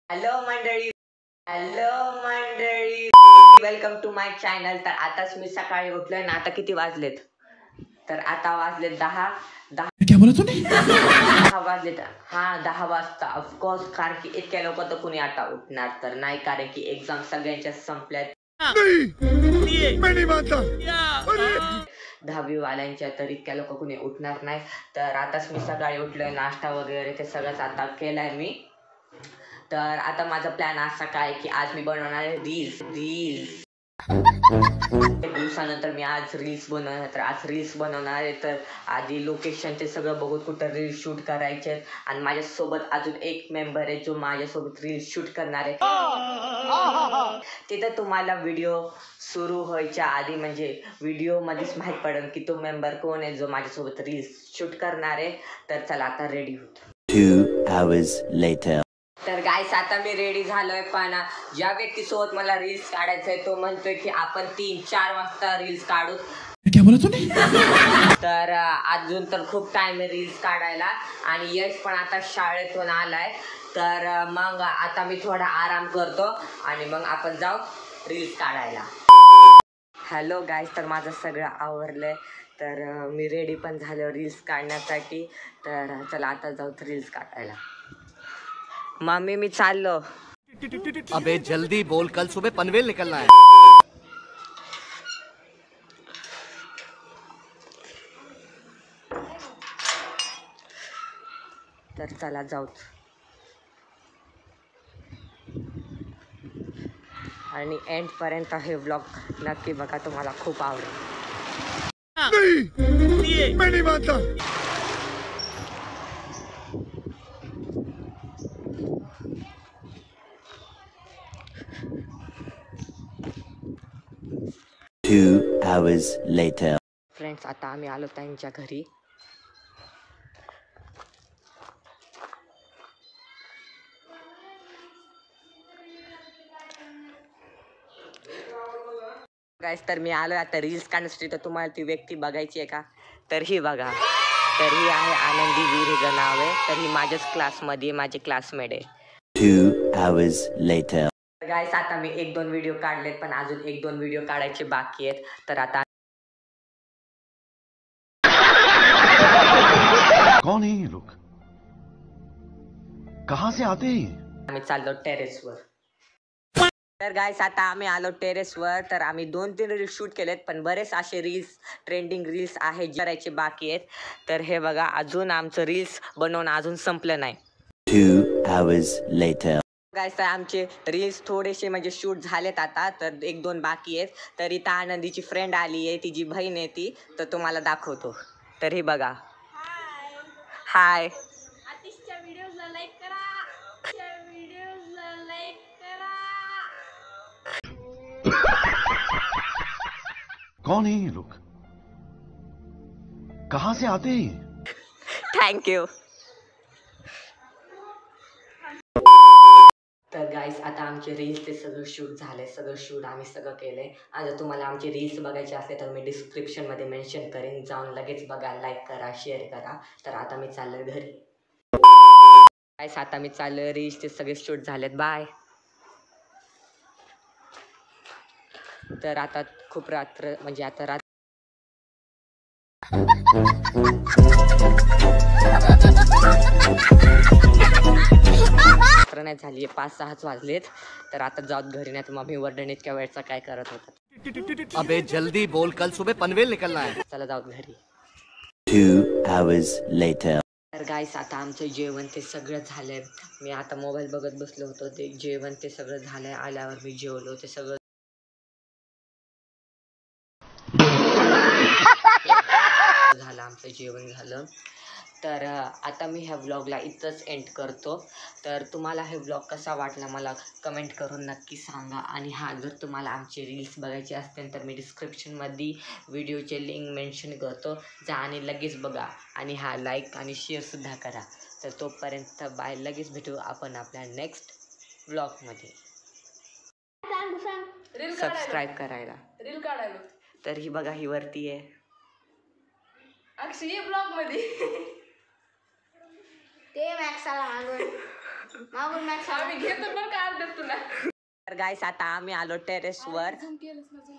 Hello मंडळी welcome to my channel. तर आताच मी सकाळी उठलोय ना. आता किती वाजलेत? तर आता वाजलेत 10. क्या बोला तूने? 10 वाजलेत. हा 10 वाजता ऑफकोर्स, कारण की इतक्या लोक तर कुणी आता उठणार तर नाही, कारण की एक्झाम सगळ्यांच्या संपल्यात. 10वी वाल्यांच्या तर इतक्या लोक कुणी उठणार नाही. तर आताच मी सकाळी उठलोय, नाश्ता वगैरे ते सगळंच आता केलाय मी. तर आता माझा प्लॅन असा काय की आज मी बनवणार आहे रील्स. दिवसानंतर मी आज रील्स बनवणार. तर आज रील्स बनवणार आहे. तर आधी लोकेशन ते सगळं बघून कुठं रील्स शूट करायचे. आणि माझ्यासोबत अजून एक मेंबर आहे जो माझ्यासोबत रील्स शूट करणार आहे. तिथं तुम्हाला व्हिडिओ सुरू व्हायच्या आधी म्हणजे व्हिडिओ मध्येच माहीत पडेल की तो मेंबर कोण आहे जो माझ्यासोबत रील्स शूट करणार आहे. तर चला आता रेडी होतो. 2 hours later. तर गाईस आता मी रेडी झालोय, पण ज्या व्यक्तीसोबत मला रील्स काढायचंय तो म्हणतोय की आपण 3-4 वाजता रील्स काढू. क्या बोला तूने? तर अजून तर खूप टाइम आहे रील्स काढायला. आणि यश पण आता शाळेतून आलाय. तर मग आता मी थोडा आराम करतो आणि मग आपण जाऊ रील्स काढायला. हॅलो गाईस, तर माझं सगळं आवरलंय. तर मी रेडी पण झालो रील्स काढण्यासाठी. तर चला आता जाऊ रील्स काढायला. मम्मी मी चाललो. अबे जल्दी बोल, कल सुबह पनवेल निकलना है. तर चला जाऊ. आणि एंड पर्यंत हे व्लॉग नक्की बघा, तुम्हाला खूप आवडेल. मैं नहीं मानता. 2 hours later. फ्रेंड्स आता आम्ही आलो त्यांच्या घरी. गाईस तर मी आलो आता रील्स काढण्यासाठी. तर तुम्हाला ती व्यक्ती बघायची आहे का? तर ही बघा. तर ही आहे आनंदी वीर, हिचं नाव आहे. तर ही माझ्याच क्लासमध्ये माझे क्लासमेट आहे. 2 hours later. गाईस आता मी 1-2 व्हिडिओ काढलेत, पण अजून 1-2 व्हिडिओ काढायचे बाकी आहेत. तर आता कौन है ये लोग? कहां से आते हैं? आम्ही चाललो टेरेसवर. तर गाईस आता आम्ही आलो टेरेसवर. तर आम्ही 2-3 रील्स शूट केलेत, पण बरेच असे रील्स ट्रेंडिंग रील्स आहेत जे करायचे बाकी आहेत. तर हे बघा, अजून आमचं रील्स बनवणं अजून संपलं नाही. 2 hours later. गाईस तर आमचे रील्स थोडेसे म्हणजे शूट झालेत आता. तर 1-2 बाकी आहेत. तर इथं आनंदीची फ्रेंड आली आहे, तिची बहीण आहे ती. तर तुम्हाला दाखवतो. तर हे बघा. हाय. आतिशच्या व्हिडिओजला लाईक करा. कौन है ये लोग? कहां से आते हैं? थँक्यू. तर गाईस आता आमचे रील्स ते सगळं शूट झाले. सगळं शूट आम्ही सगळं केलंय. जर तुम्हाला आमचे रील्स बघायचे असले तर मी डिस्क्रिप्शनमध्ये मेन्शन करेन, जाऊन लगेच बघा, लाईक करा, शेअर करा. तर आता मी चाललोय घरी. गाईस आता मी चाललोय, रील्स ते सगळे शूट झालेत. बाय. तर आता खूप रात्र म्हणजे आता रात्र नाही झाली, 5-6 वाजलेत. तर आता जाऊत घरी, नाही तर मम्मी वर्धन इतक्या वेळचा काय करत होता. अबे जल्दी बोल, कल सुबह पनवेल निकलना है. चला जाऊत घरी. 2 hours later. तर गाईस आता आमचं जेवण ते सगळं झालंय. मी आता मोबाईल बघत बसलो होतो. ते जेवण ते सगळं झालंय. आल्यावर मी जेवलो. ते सगळं झालं, आमचं जेवण झालं. तर आता मी ह्या व्लॉगला इथंच एंड करतो. तर तुम्हाला हे व्लॉग कसा वाटला मला कमेंट करून नक्की सांगा. आणि जर तुम्हाला आमचे रील्स बघायचे असतील तर मी डिस्क्रिप्शनमध्ये व्हिडिओचे लिंक मेन्शन करतो, जा आणि लगेच बघा. आणि लाईक आणि शेअरसुद्धा करा. तर तोपर्यंत बाय. लगेच भेटू आपण आपल्या नेक्स्ट व्लॉगमध्ये. सबस्क्राईब करायला. रील काढायला. तर ही बघा, ही वरती आहे. अक्षय ब्लॉग मध्ये ते मॅक्साला मागून मागून मॅक्स आम्ही घेतो बरं का अर्ध्यात तुला. तर गाईस आता आम्ही आलो टेरेस वर. झूम केलंच ना झूम